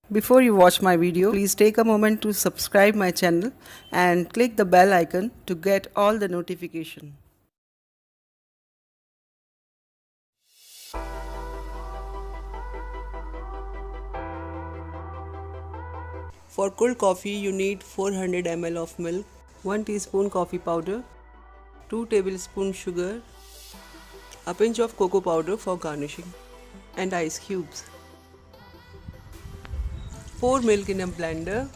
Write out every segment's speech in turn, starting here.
Before you watch my video, please take a moment to subscribe my channel and click the bell icon to get all the notification. For cold coffee, you need 400 ml of milk, 1 teaspoon coffee powder, 2 tablespoons sugar, a pinch of cocoa powder for garnishing, and ice cubes. Pour milk in a blender.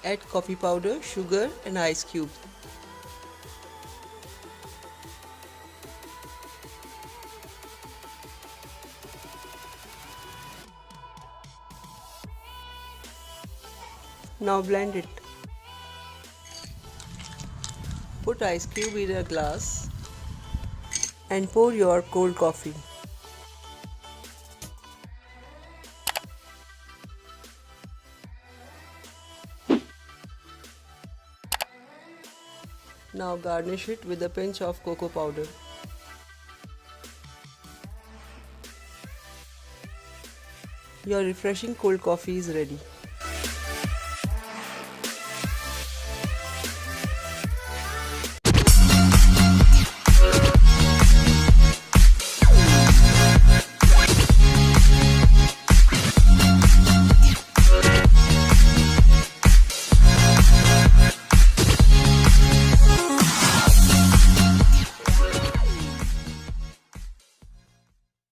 Add coffee powder, sugar and ice cubes. Now blend it. Put ice cube in a glass and pour your cold coffee. Now garnish it with a pinch of cocoa powder. Your refreshing cold coffee is ready.